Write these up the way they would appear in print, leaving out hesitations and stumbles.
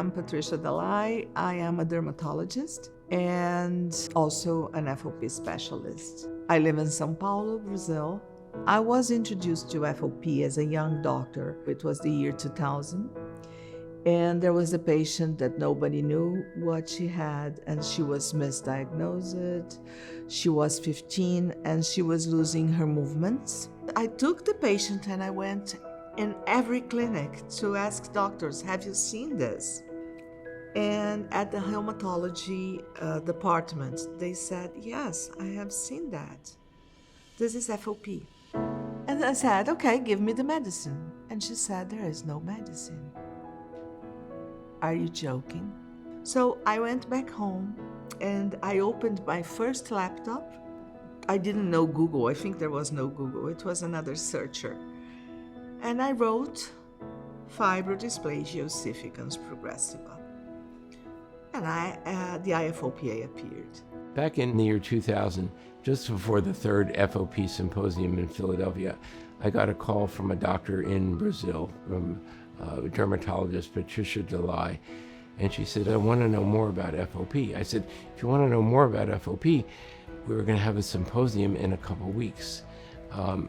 am Patricia Dalai. I am a dermatologist and also an FOP specialist. I live in São Paulo, Brazil. I was introduced to FOP as a young doctor. It was the year 2000. And there was a patient that nobody knew what she had, and she was misdiagnosed. She was 15 and she was losing her movements. I took the patient and I went in every clinic to ask doctors, have you seen this? And at the rheumatology department, they said, yes, I have seen that. This is FOP. And I said, okay, give me the medicine. And she said, there is no medicine. Are you joking? So I went back home and I opened my first laptop. I didn't know Google. I think there was no Google. It was another searcher. And I wrote fibrodysplasia ossificans progressiva. And the IFOPA appeared. Back in the year 2000, just before the third FOP symposium in Philadelphia, I got a call from a doctor in Brazil, from dermatologist Patricia Dalai, and she said, I want to know more about FOP. I said, if you want to know more about FOP, we were going to have a symposium in a couple weeks.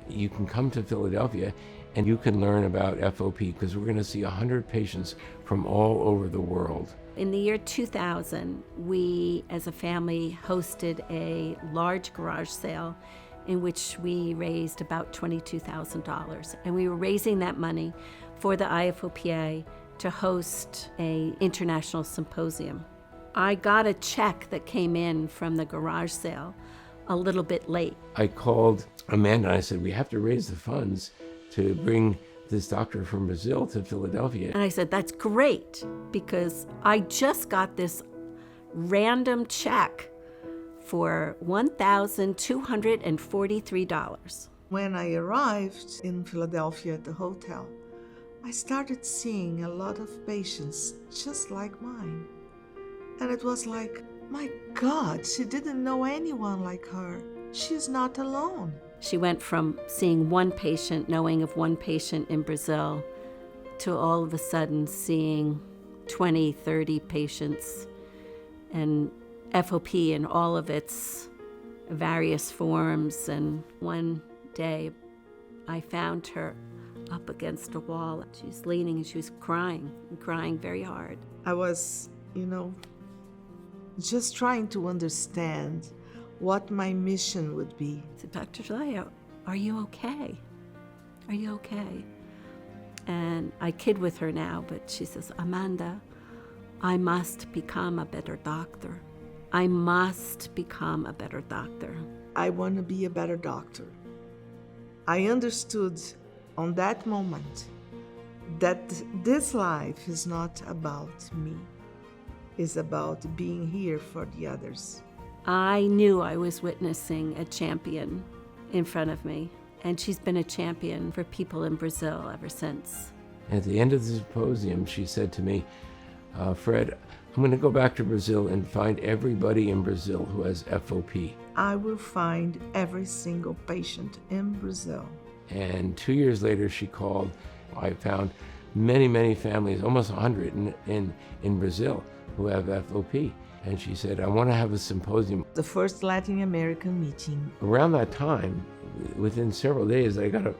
You can come to Philadelphia and you can learn about FOP because we're going to see 100 patients from all over the world. In the year 2000, we as a family hosted a large garage sale in which we raised about $22,000. And we were raising that money for the IFOPA to host an international symposium. I got a check that came in from the garage sale a little bit late. I called Amanda and I said, we have to raise the funds to bring this doctor from Brazil to Philadelphia. And I said, that's great, because I just got this random check for $1,243. When I arrived in Philadelphia at the hotel, I started seeing a lot of patients just like mine. And it was like, my God, she didn't know anyone like her. She's not alone. She went from seeing one patient, knowing of one patient in Brazil, to all of a sudden seeing 20, 30 patients, and FOP in all of its various forms. And one day I found her up against a wall. She was leaning and she was crying very hard. I was, just trying to understand what my mission would be. I said, Dr. Dalai, are you okay? Are you okay? And I kid with her now, but she says, Amanda, I must become a better doctor. I must become a better doctor. I want to be a better doctor. I understood on that moment that this life is not about me. It's about being here for the others. I knew I was witnessing a champion in front of me, and she's been a champion for people in Brazil ever since. At the end of the symposium, she said to me, Fred, I'm going to go back to Brazil and find everybody in Brazil who has FOP. I will find every single patient in Brazil. And 2 years later, she called. I found many, many families, almost 100 in Brazil, who have FOP. And she said, I want to have a symposium. The first Latin American meeting. Around that time, within several days, I got an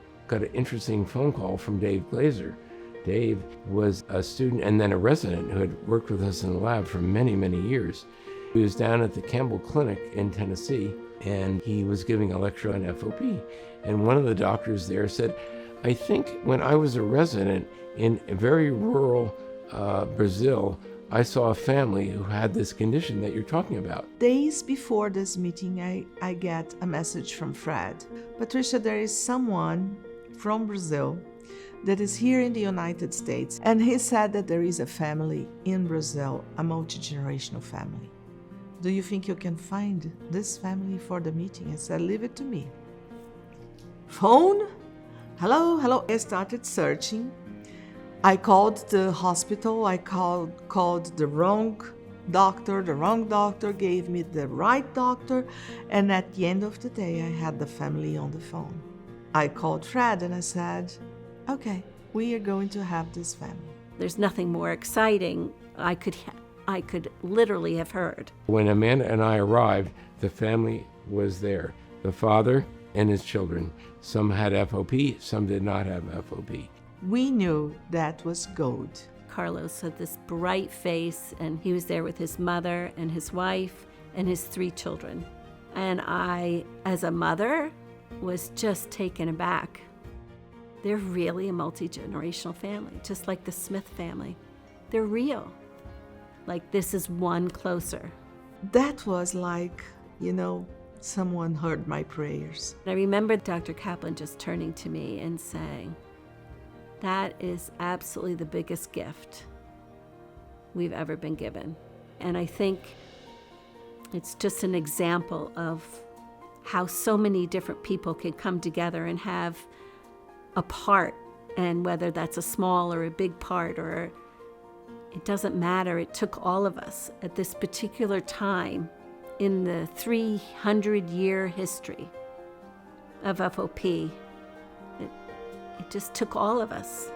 interesting phone call from Dave Glazer. Dave was a student and then a resident who had worked with us in the lab for many, many years. He was down at the Campbell Clinic in Tennessee, and he was giving a lecture on FOP. And one of the doctors there said, I think when I was a resident in very rural Brazil, I saw a family who had this condition that you're talking about. Days before this meeting, I get a message from Fred. Patricia, there is someone from Brazil that is here in the United States, and he said that there is a family in Brazil, a multi-generational family. Do you think you can find this family for the meeting? I said, leave it to me. Phone? Hello. I started searching. I called the hospital. I called the wrong doctor. The wrong doctor gave me the right doctor. And at the end of the day, I had the family on the phone. I called Fred and I said, okay, we are going to have this family. There's nothing more exciting I could literally have heard. When Amanda and I arrived, the family was there. The father and his children. Some had FOP, some did not have FOP. We knew that was gold. Carlos had this bright face, and he was there with his mother and his wife and his 3 children. And I, as a mother, was just taken aback. They're really a multi-generational family, just like the Smith family. They're real. Like, this is one closer. That was like, someone heard my prayers. I remember Dr. Kaplan just turning to me and saying, that is absolutely the biggest gift we've ever been given. And I think it's just an example of how so many different people can come together and have a part, and whether that's a small or a big part, or it doesn't matter. It took all of us at this particular time in the 300-year history of FOP. It just took all of us.